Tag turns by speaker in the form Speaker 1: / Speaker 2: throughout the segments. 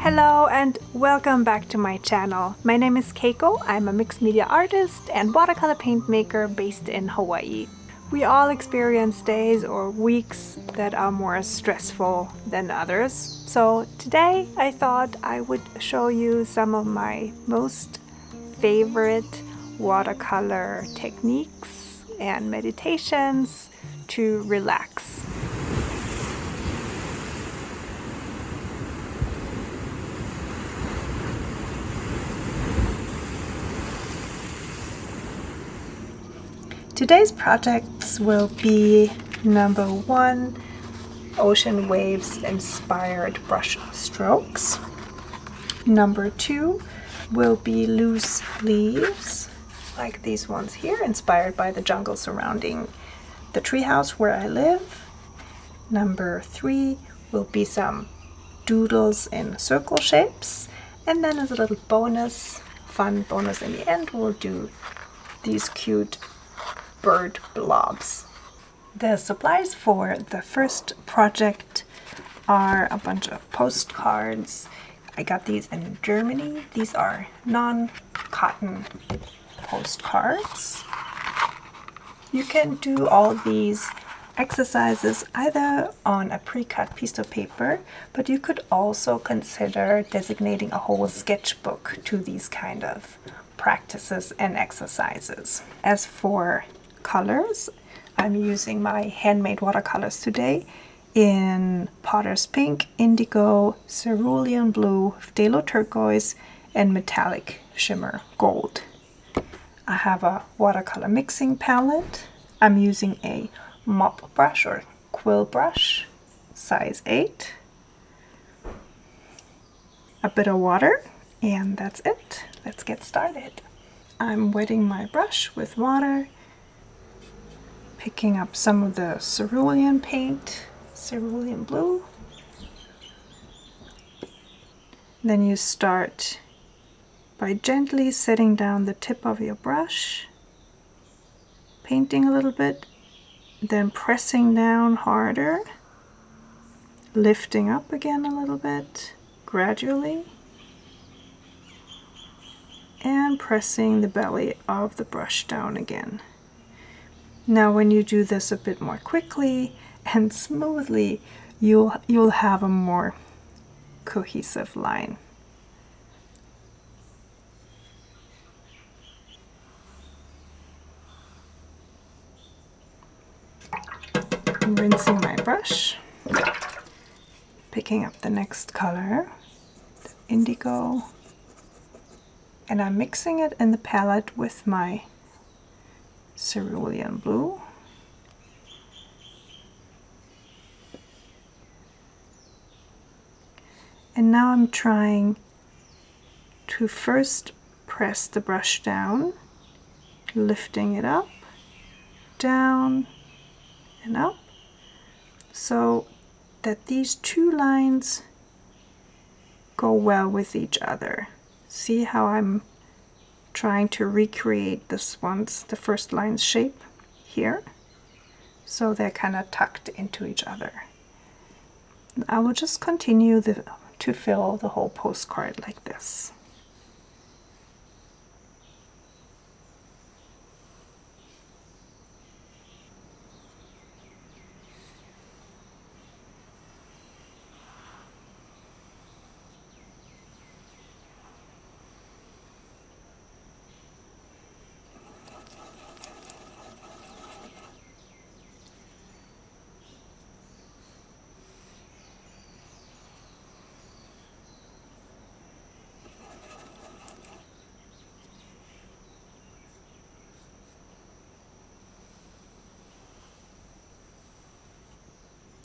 Speaker 1: Hello and welcome back to my channel. My name is Keiko. I'm a mixed media artist and watercolor paint maker based in Hawaii. We all experience days or weeks that are more stressful than others. So today I thought I would show you some of my most favorite watercolor techniques and meditations to relax. Today's projects will be number 1, ocean waves inspired brush strokes. Number 2 will be loose leaves, like these ones here, inspired by the jungle surrounding the treehouse where I live. Number 3 will be some doodles in circle shapes. And then as a little fun bonus in the end, we'll do these cute bird blobs. The supplies for the first project are a bunch of postcards. I got these in Germany. These are non-cotton postcards. You can do all these exercises either on a pre-cut piece of paper, but you could also consider designating a whole sketchbook to these kind of practices and exercises. As for colors, I'm using my handmade watercolors today in Potter's Pink, Indigo, Cerulean Blue, Phthalo Turquoise, and Metallic Shimmer Gold. I have a watercolor mixing palette. I'm using a mop brush or quill brush, size 8, a bit of water, and that's it. Let's get started. I'm wetting my brush with water, picking up some of the cerulean paint, cerulean blue. Then you start by gently setting down the tip of your brush, painting a little bit, then pressing down harder, lifting up again a little bit, gradually, and pressing the belly of the brush down again. Now when you do this a bit more quickly and smoothly, you'll have a more cohesive line. I'm rinsing my brush, picking up the next color, the indigo, and I'm mixing it in the palette with my cerulean blue. And now I'm trying to first press the brush down, lifting it up, down, and up, so that these two lines go well with each other. See how I'm trying to recreate the first line's shape here, so they're kind of tucked into each other. I will just continue to fill the whole postcard like this.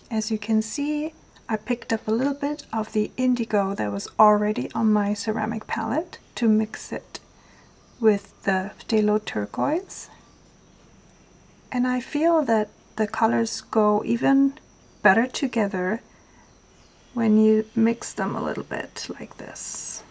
Speaker 1: As you can see, I picked up a little bit of the indigo that was already on my ceramic palette to mix it with the phthalo turquoise. And I feel that the colors go even better together when you mix them a little bit like this.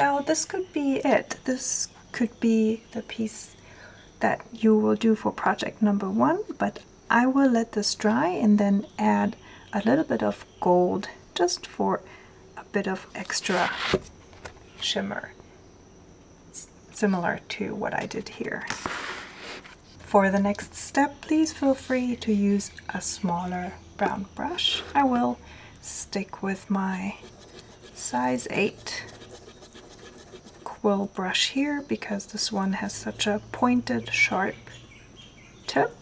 Speaker 1: Now this could be it. This could be the piece that you will do for project number 1, but I will let this dry and then add a little bit of gold just for a bit of extra shimmer, similar to what I did here. For the next step, please feel free to use a smaller brown brush. I will stick with my size 8 Quill brush here because this one has such a pointed, sharp tip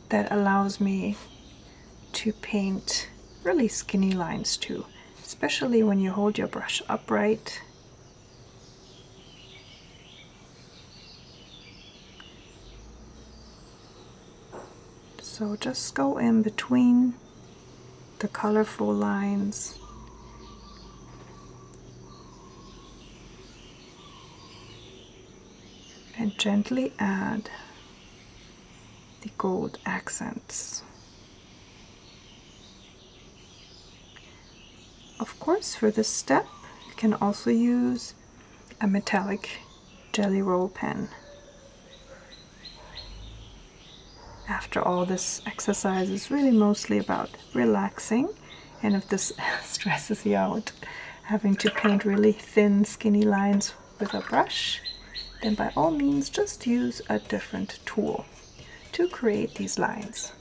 Speaker 1: that allows me to paint really skinny lines too, especially when you hold your brush upright. So just go in between the colorful lines and gently add the gold accents. Of course, for this step, you can also use a metallic jelly roll pen. After all, this exercise is really mostly about relaxing, and if this stresses you out, having to paint really thin, skinny lines with a brush, then by all means just use a different tool to create these lines.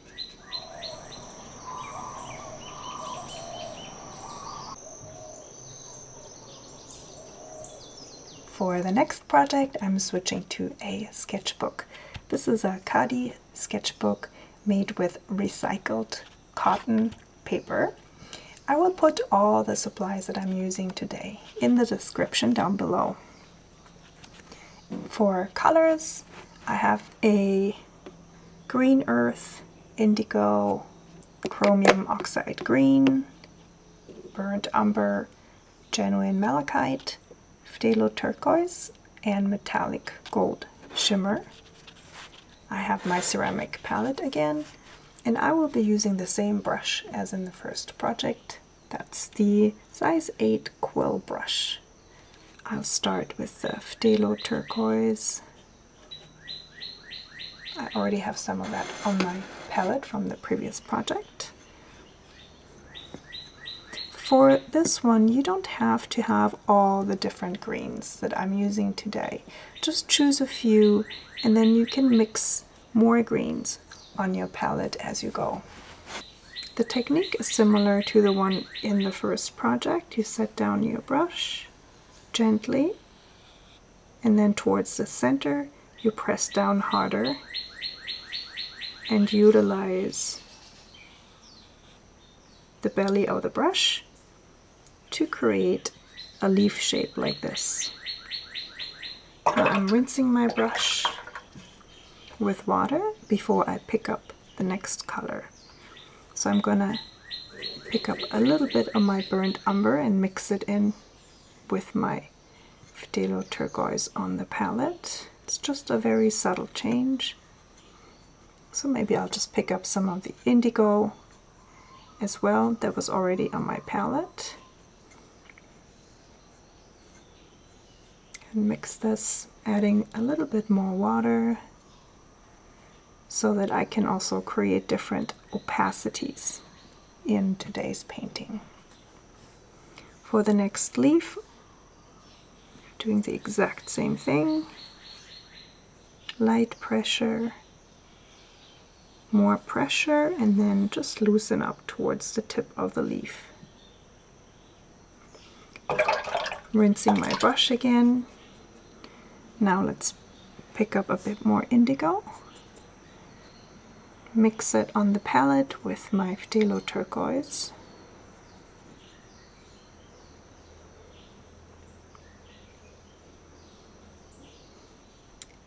Speaker 1: For the next project, I'm switching to a sketchbook. This is a Khadi sketchbook made with recycled cotton paper. I will put all the supplies that I'm using today in the description down below. For colors, I have a green earth, indigo, chromium oxide green, burnt umber, genuine malachite, phthalo turquoise, and metallic gold shimmer. I have my ceramic palette again, and I will be using the same brush as in the first project. That's the size 8 Quill brush. I'll start with the phthalo turquoise. I already have some of that on my palette from the previous project. For this one, you don't have to have all the different greens that I'm using today. Just choose a few, and then you can mix more greens on your palette as you go. The technique is similar to the one in the first project. You set down your brush gently, and then towards the center, you press down harder and utilize the belly of the brush to create a leaf shape like this. Now I'm rinsing my brush with water before I pick up the next color. So I'm gonna pick up a little bit of my burnt umber and mix it in with my phthalo turquoise on the palette. It's just a very subtle change. So maybe I'll just pick up some of the indigo as well that was already on my palette. And mix this, adding a little bit more water so that I can also create different opacities in today's painting. For the next leaf, doing the exact same thing. Light pressure, more pressure, and then just loosen up towards the tip of the leaf. Rinsing my brush again. Now let's pick up a bit more indigo. Mix it on the palette with my phthalo turquoise.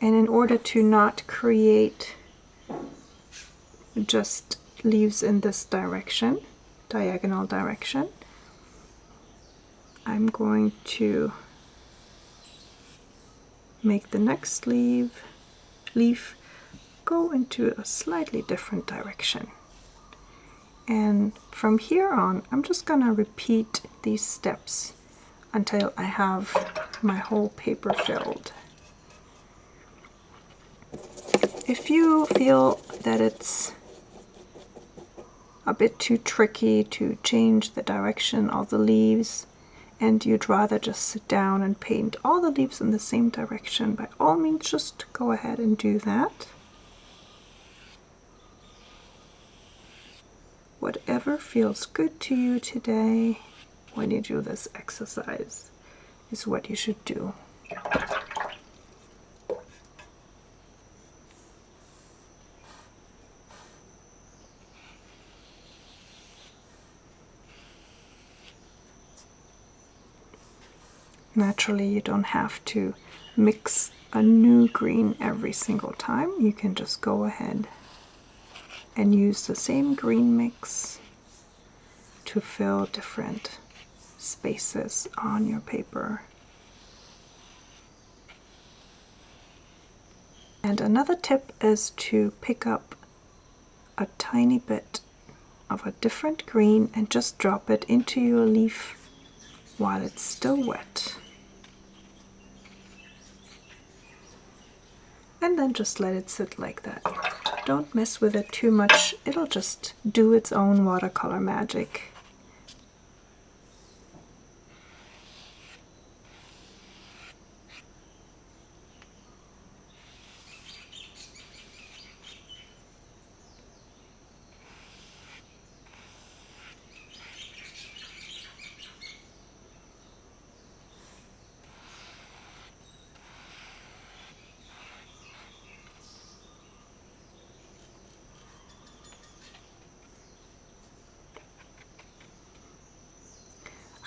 Speaker 1: And in order to not create just leaves in this direction, diagonal direction, I'm going to make the next leaf go into a slightly different direction. And from here on, I'm just gonna repeat these steps until I have my whole paper filled. If you feel that it's a bit too tricky to change the direction of the leaves and you'd rather just sit down and paint all the leaves in the same direction, by all means just go ahead and do that. Whatever feels good to you today when you do this exercise is what you should do. Naturally, you don't have to mix a new green every single time. You can just go ahead and use the same green mix to fill different spaces on your paper. And another tip is to pick up a tiny bit of a different green and just drop it into your leaf while it's still wet. And then just let it sit like that. Don't mess with it too much, it'll just do its own watercolor magic.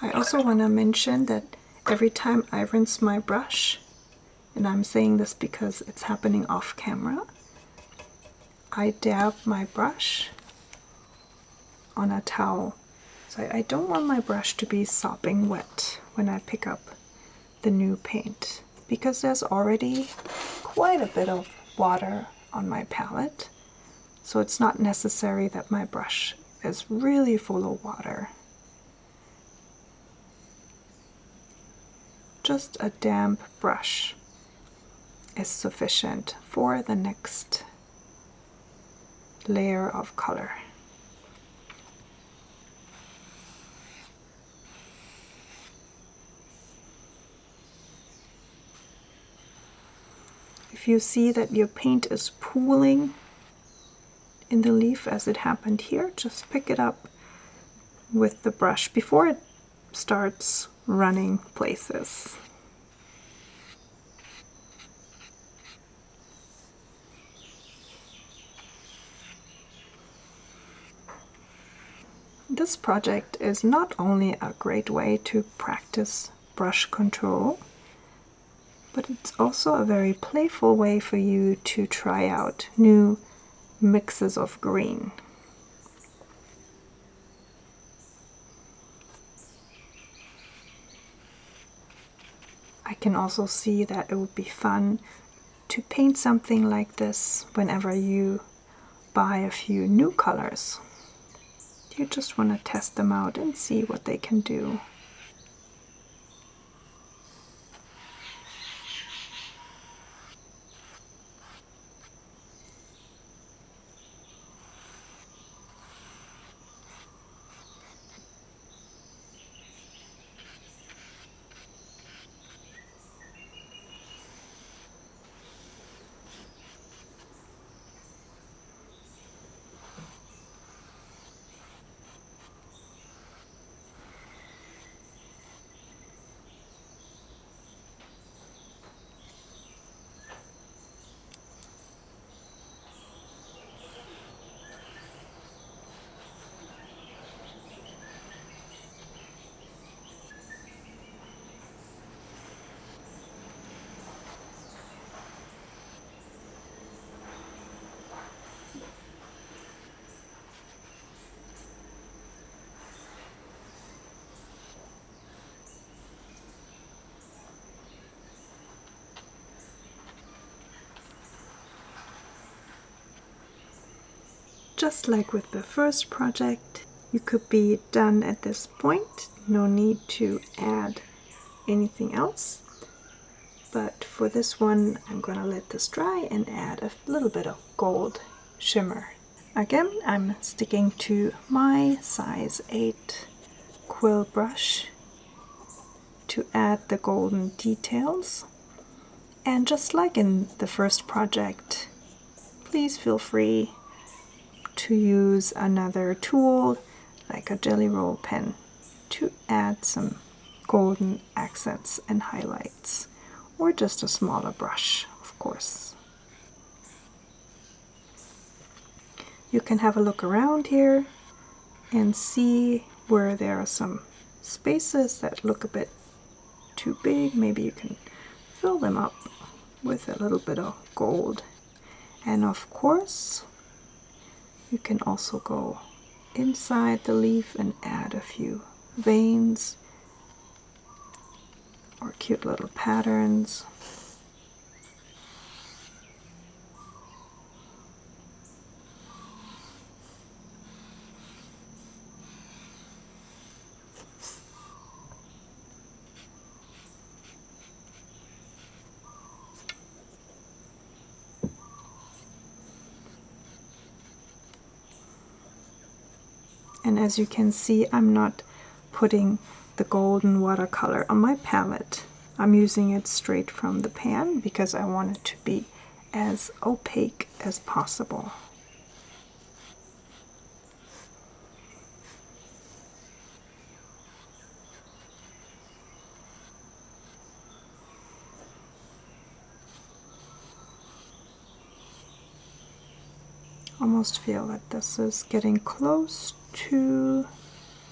Speaker 1: I also want to mention that every time I rinse my brush, and I'm saying this because it's happening off camera, I dab my brush on a towel. So I don't want my brush to be sopping wet when I pick up the new paint, because there's already quite a bit of water on my palette. So it's not necessary that my brush is really full of water. Just a damp brush is sufficient for the next layer of color. If you see that your paint is pooling in the leaf as it happened here, just pick it up with the brush before it starts running places. This project is not only a great way to practice brush control, but it's also a very playful way for you to try out new mixes of green. I can also see that it would be fun to paint something like this whenever you buy a few new colors. You just want to test them out and see what they can do. just like with the first project, you could be done at this point. No need to add anything else. But for this one, I'm going to let this dry and add a little bit of gold shimmer. Again, I'm sticking to my size 8 quill brush to add the golden details. And just like in the first project, please feel free to use another tool like a jelly roll pen to add some golden accents and highlights, or just a smaller brush, of course. You can have a look around here and see where there are some spaces that look a bit too big. Maybe you can fill them up with a little bit of gold. And of course, you can also go inside the leaf and add a few veins or cute little patterns. And as you can see, I'm not putting the golden watercolor on my palette. I'm using it straight from the pan because I want it to be as opaque as possible. Almost feel that this is getting close to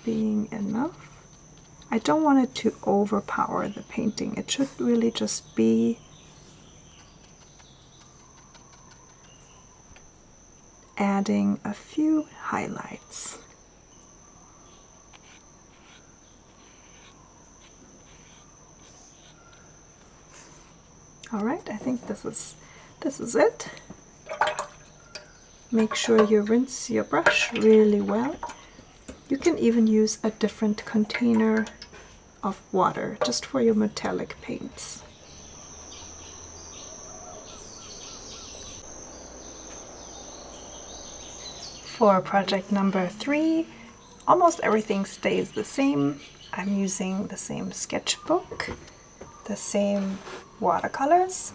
Speaker 1: being enough. I don't want it to overpower the painting. It should really just be adding a few highlights. All right, I think this is it. Make sure you rinse your brush really well. You can even use a different container of water just for your metallic paints. For project number 3, almost everything stays the same. I'm using the same sketchbook, the same watercolors,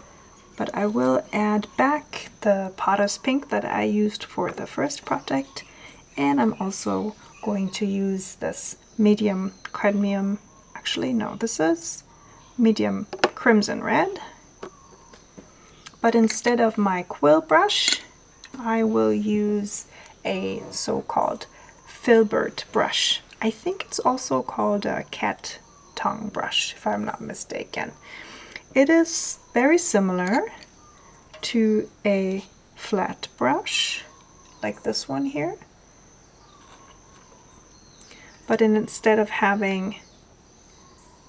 Speaker 1: but I will add back the Potter's Pink that I used for the first project, and I'm also going to use this medium cadmium, actually no, this is medium crimson red, but instead of my quill brush, I will use a so-called Filbert brush. I think it's also called a cat tongue brush, if I'm not mistaken. It is very similar to a flat brush, like this one here. But instead of having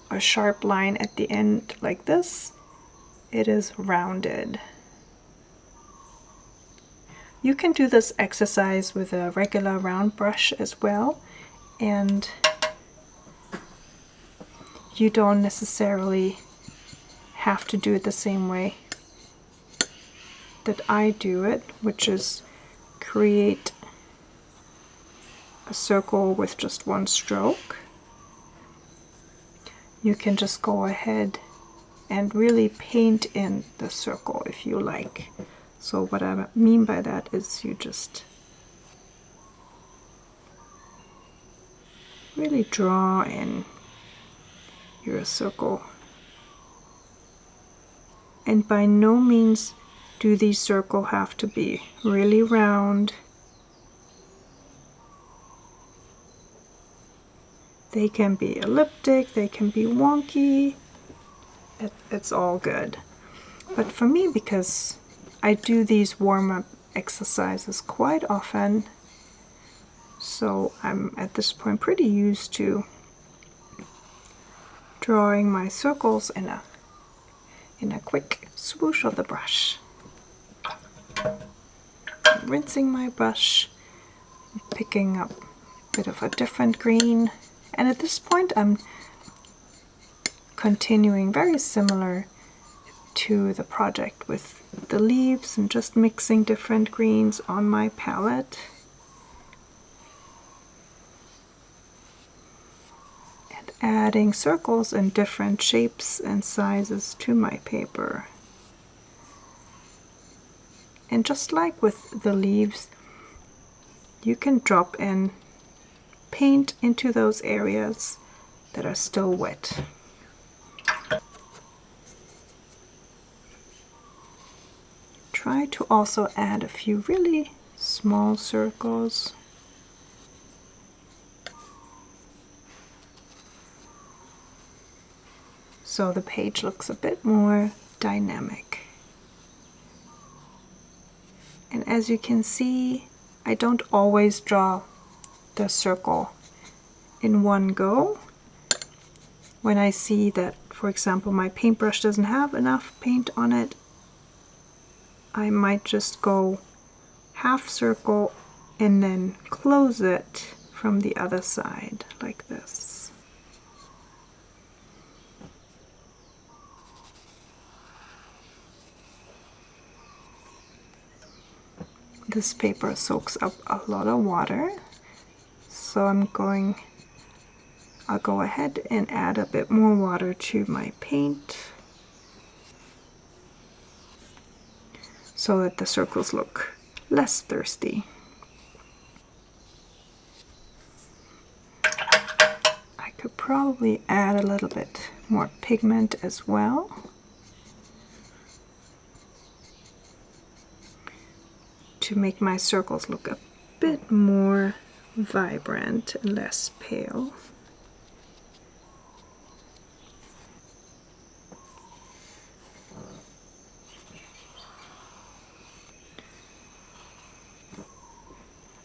Speaker 1: a sharp line at the end like this, it is rounded. You can do this exercise with a regular round brush as well, and you don't necessarily have to do it the same way that I do it, which is create a circle with just one stroke. You can just go ahead and really paint in the circle if you like. So what I mean by that is you just really draw in your circle. And by no means do these circles have to be really round. They can be elliptic, they can be wonky, it's all good. But for me, because I do these warm-up exercises quite often, so I'm at this point pretty used to drawing my circles in a quick swoosh of the brush. I'm rinsing my brush picking up a bit of a different green. And at this point I'm continuing very similar to the project with the leaves and just mixing different greens on my palette. And adding circles in different shapes and sizes to my paper. And just like with the leaves, you can drop in paint into those areas that are still wet. Try to also add a few really small circles. So the page looks a bit more dynamic. And as you can see, I don't always draw the circle in one go. When I see that, for example, my paintbrush doesn't have enough paint on it, I might just go half circle and then close it from the other side like this. This paper soaks up a lot of water, so I'll go ahead and add a bit more water to my paint so that the circles look less thirsty. I could probably add a little bit more pigment as well to make my circles look a bit more vibrant and less pale.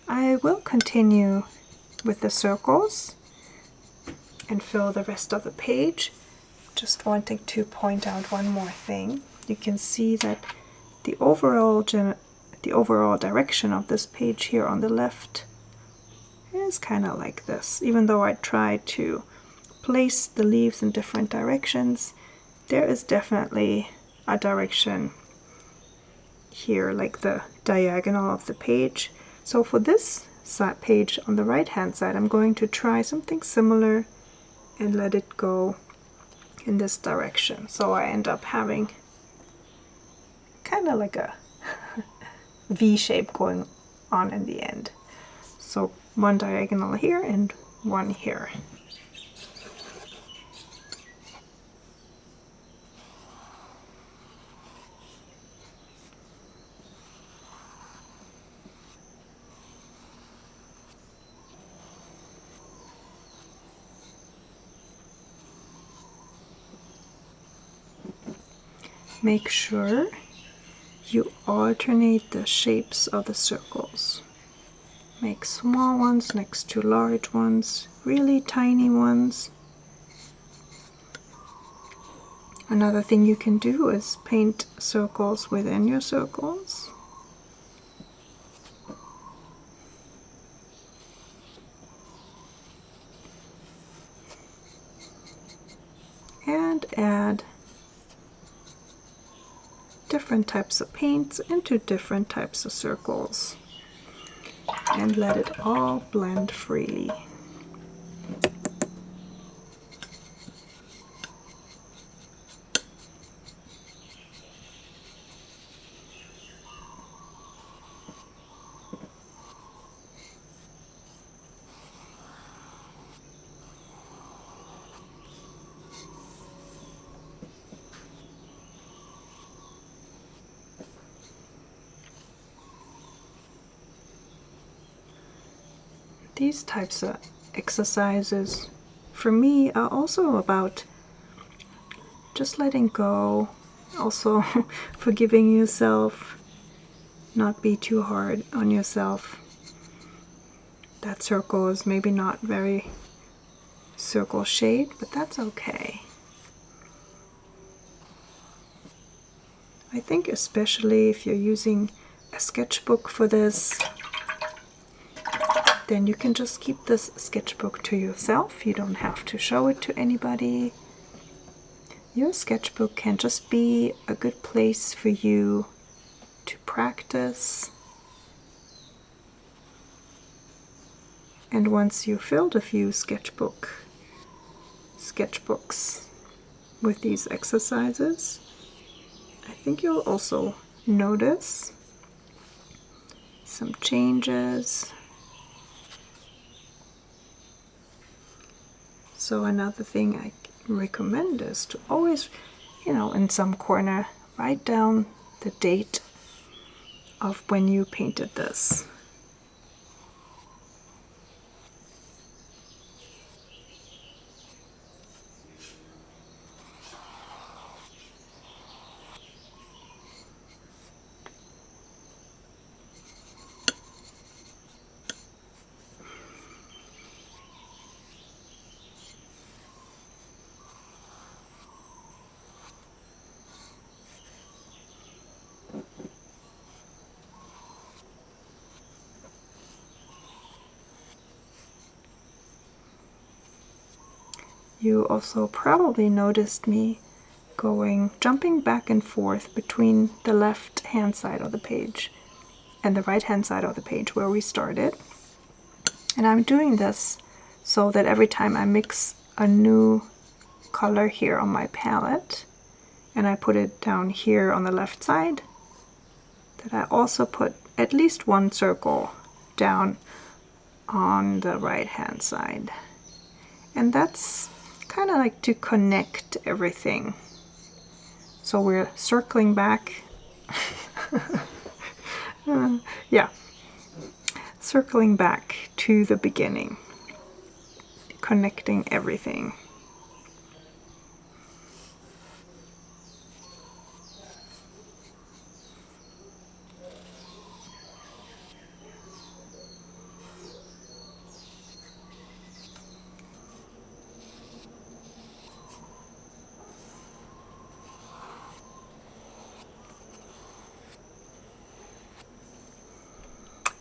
Speaker 1: I will continue with the circles and fill the rest of the page. Just wanting to point out one more thing. You can see that the overall direction of this page here on the left is kind of like this. Even though I tried to place the leaves in different directions, there is definitely a direction here, like the diagonal of the page. So for this page on the right hand side, I'm going to try something similar and let it go in this direction. So I end up having kind of like a V shape going on in the end. So one diagonal here and one here. Make sure you alternate the shapes of the circles. Make small ones next to large ones, really tiny ones. Another thing you can do is paint circles within your circles. And add different types of paints into different types of circles and let it all blend freely. These types of exercises for me are also about just letting go, also forgiving yourself, not be too hard on yourself. That circle is maybe not very circle shaped, but that's okay. I think especially if you're using a sketchbook for this, then you can just keep this sketchbook to yourself. You don't have to show it to anybody. Your sketchbook can just be a good place for you to practice. And once you've filled a few sketchbooks with these exercises, I think you'll also notice some changes. So another thing I recommend is to always, in some corner, write down the date of when you painted this. You also probably noticed me jumping back and forth between the left hand side of the page and the right hand side of the page where we started. And I'm doing this so that every time I mix a new color here on my palette and I put it down here on the left side, that I also put at least one circle down on the right hand side. And that's kind of like to connect everything. So we're circling back. Yeah, circling back to the beginning, connecting everything.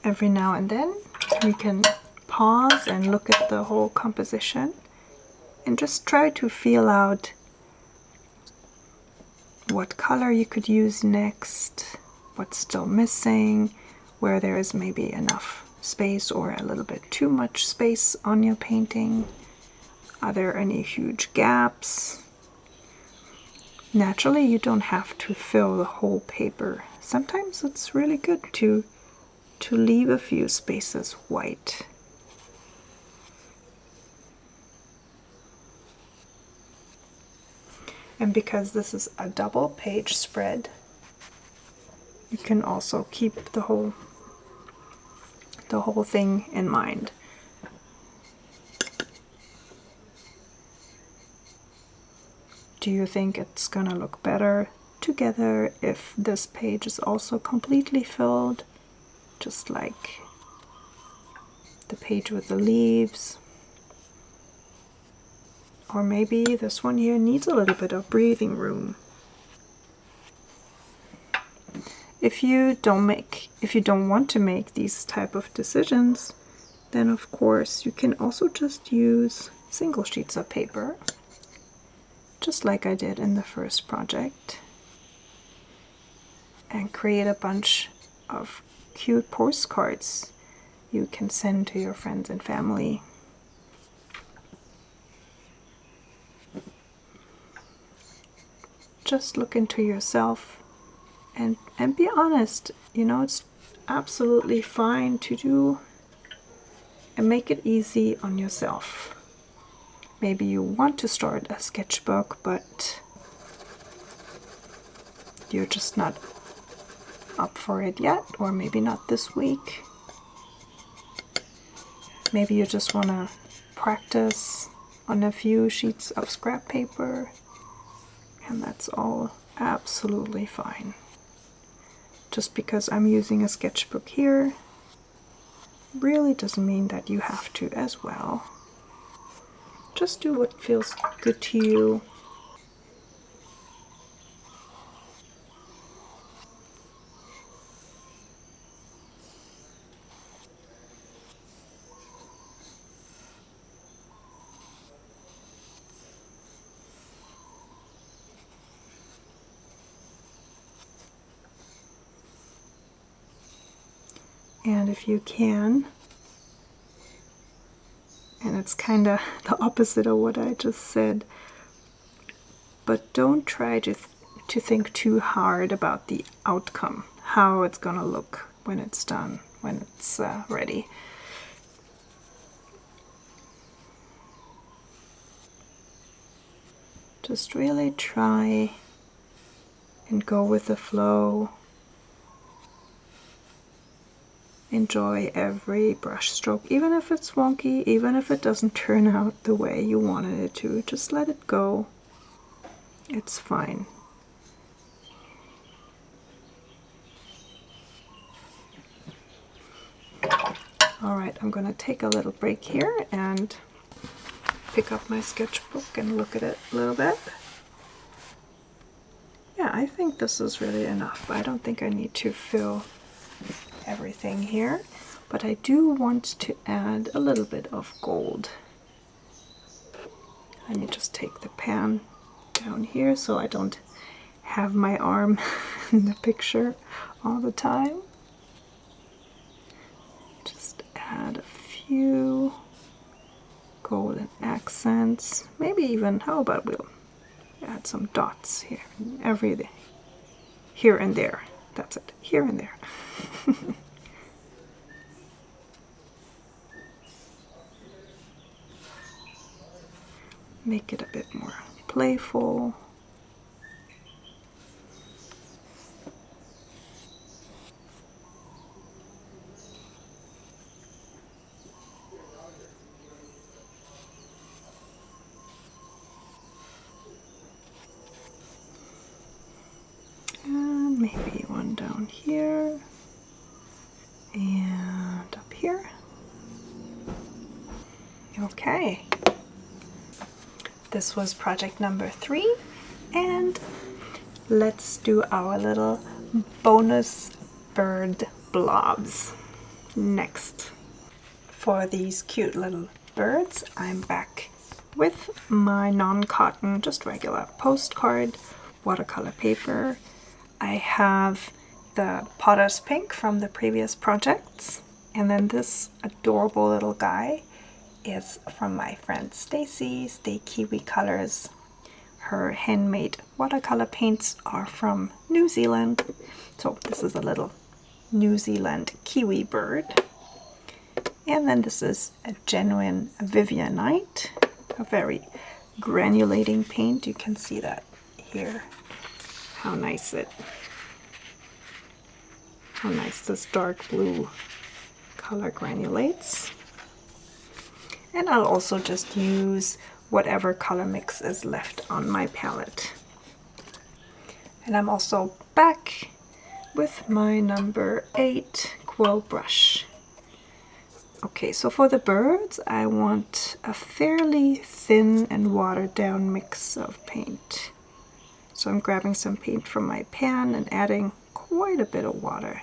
Speaker 1: Every now and then we can pause and look at the whole composition and just try to feel out what color you could use next, what's still missing, where there is maybe enough space or a little bit too much space on your painting. Are there any huge gaps? Naturally, you don't have to fill the whole paper. Sometimes it's really good to leave a few spaces white. And because this is a double page spread, you can also keep the whole thing in mind. Do you think it's gonna look better together if this page is also completely filled, just like the page with the leaves? Or maybe this one here needs a little bit of breathing room. If you don't want to make these type of decisions, then of course you can also just use single sheets of paper, just like I did in the first project, and create a bunch of cute postcards you can send to your friends and family. Just look into yourself and be honest. It's absolutely fine to do and make it easy on yourself. Maybe you want to start a sketchbook, but you're just not up for it yet, or maybe not this week. Maybe you just want to practice on a few sheets of scrap paper, and that's all absolutely fine. Just because I'm using a sketchbook here really doesn't mean that you have to as well. Just do what feels good to you. And if you can, and it's kind of the opposite of what I just said, but don't try to think too hard about the outcome, how it's gonna look when it's done, when it's ready. Just really try and go with the flow. Enjoy every brush stroke, even if it's wonky, even if it doesn't turn out the way you wanted it to. Just let it go. It's fine. All right, I'm going to take a little break here and pick up my sketchbook and look at it a little bit. Yeah, I think this is really enough. I don't think I need to fill everything here, but I do want to add a little bit of gold. Let me just take the pan down here so I don't have my arm in the picture all the time. Just add a few golden accents. Maybe even, how about we'll add some dots here, here and there. That's it, here and there. Make it a bit more playful. And maybe one down here and up here. Okay. This was project number 3, and let's do our little bonus bird blobs next. For these cute little birds, I'm back with my non-cotton, just regular postcard watercolor paper. I have the Potter's Pink from the previous projects, and then this adorable little guy is from my friend Stacy, Stay Kiwi Colors. Her handmade watercolor paints are from New Zealand. So this is a little New Zealand kiwi bird. And then this is a genuine Vivianite, a very granulating paint. You can see that here. How nice this dark blue color granulates. And I'll also just use whatever color mix is left on my palette. And I'm also back with my number 8 Quill brush. Okay, so for the birds, I want a fairly thin and watered down mix of paint. So I'm grabbing some paint from my pan and adding quite a bit of water.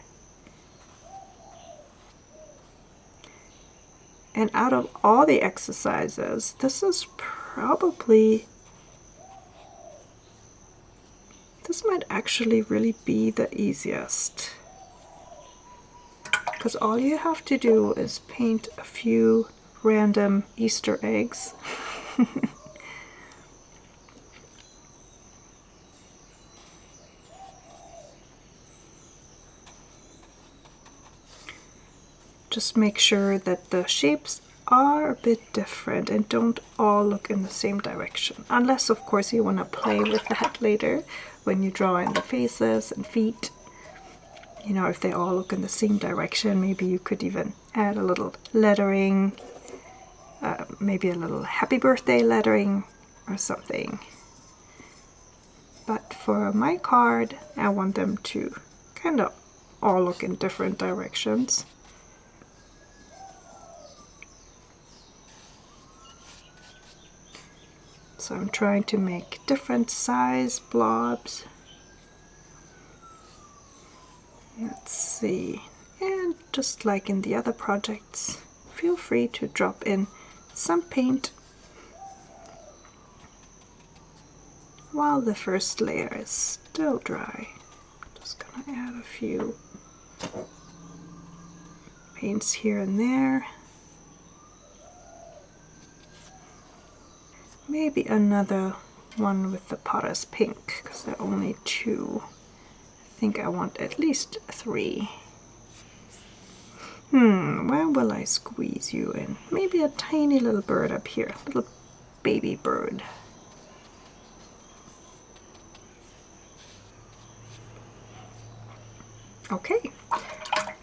Speaker 1: And out of all the exercises, this might actually really be the easiest. Because all you have to do is paint a few random Easter eggs. Just make sure that the shapes are a bit different and don't all look in the same direction. Unless, of course, you want to play with that later when you draw in the faces and feet. You know, if they all look in the same direction, maybe you could even add a little lettering, maybe a little happy birthday lettering or something. But for my card, I want them to kind of all look in different directions. So I'm trying to make different size blobs. Let's see, and just like in the other projects, feel free to drop in some paint while the first layer is still dry. Just gonna add a few paints here and there. Maybe another one with the potter's pink, because there are only 2. I think I want at least 3. Where will I squeeze you in? Maybe a tiny little bird up here, little baby bird. Okay,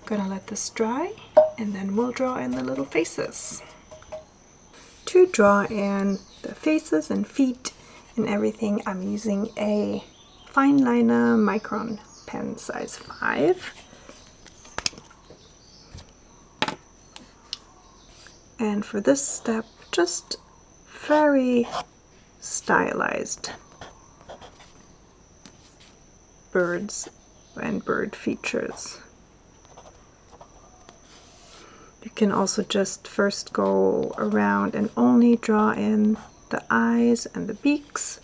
Speaker 1: gonna let this dry and then we'll draw in the little faces. To draw in the faces and feet and everything, I'm using a fine liner micron pen size 5. And for this step, just very stylized birds and bird features. You can also just first go around and only draw in the eyes and the beaks.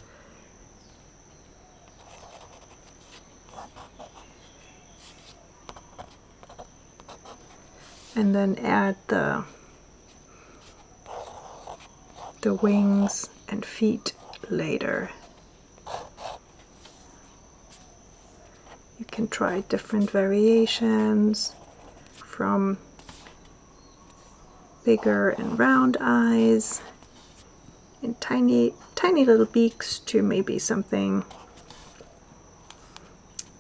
Speaker 1: And then add the wings and feet later. You can try different variations from bigger and round eyes and tiny little beaks to maybe something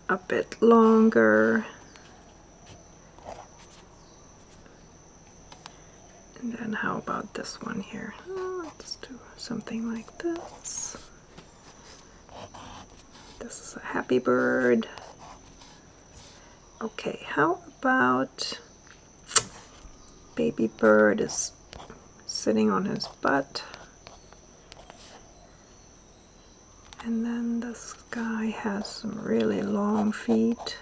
Speaker 1: a bit longer. And then how about this one here? Let's do something like this. This is a happy bird. Okay, how about baby bird is sitting on his butt. And then this guy has some really long feet.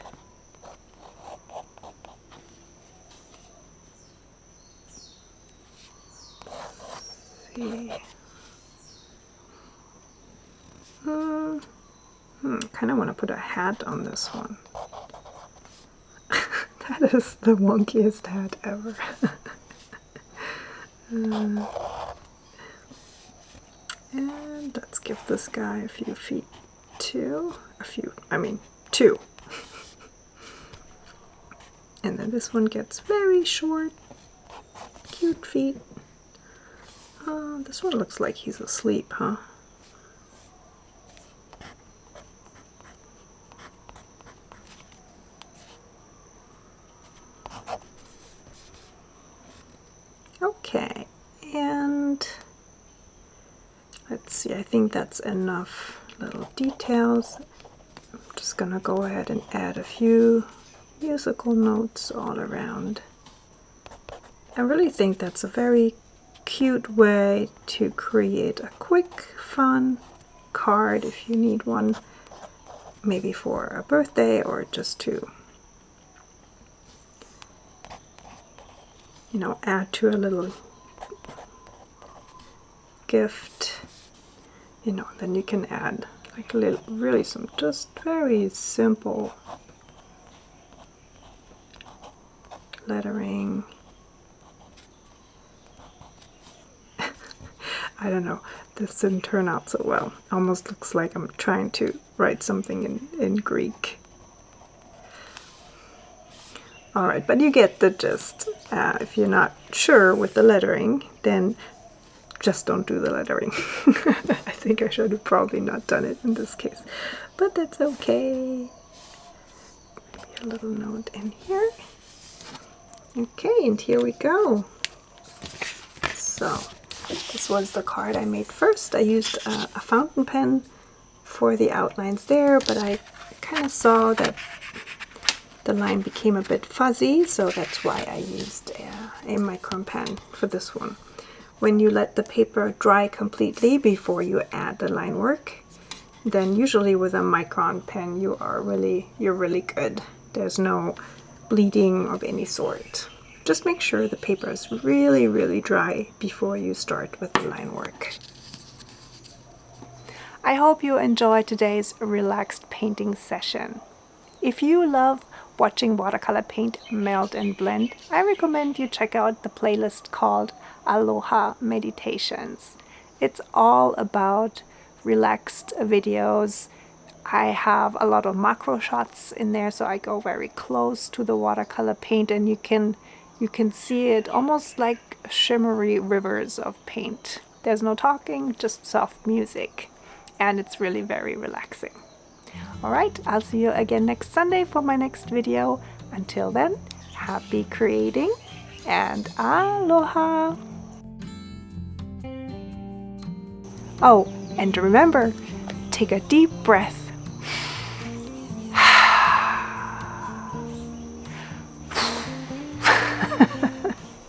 Speaker 1: See. Kind of want to put a hat on this one. That is the wonkiest hat ever. And let's give this guy a few feet too. Two. And then this one gets very short, cute feet. This one looks like he's asleep, huh? Okay, and let's see, I think that's enough little details. I'm just gonna go ahead and add a few musical notes all around. I really think that's a very cute way to create a quick, fun card if you need one, maybe for a birthday or just to, you know, add to a little gift, you know. Then you can add like really some just very simple lettering. I don't know, this didn't turn out so well. Almost looks like I'm trying to write something in Greek. Alright, but you get the gist. If you're not sure with the lettering, then just don't do the lettering. I think I should have probably not done it in this case, but that's okay. Maybe a little note in here. Okay, and here we go. So this was the card I made first. I used a fountain pen for the outlines there, but I kind of saw that the line became a bit fuzzy, so that's why I used a micron pen for this one. When you let the paper dry completely before you add the line work, then usually with a micron pen you're really good. There's no bleeding of any sort. Just make sure the paper is really dry before you start with the line work. I hope you enjoyed today's relaxed painting session. If you love watching watercolor paint melt and blend, I recommend you check out the playlist called Aloha Meditations. It's all about relaxed videos. I have a lot of macro shots in there, so I go very close to the watercolor paint, and you can see it almost like shimmery rivers of paint. There's no talking, just soft music, and it's really very relaxing. Alright, I'll see you again next Sunday for my next video. Until then, happy creating and aloha! Oh, and remember, take a deep breath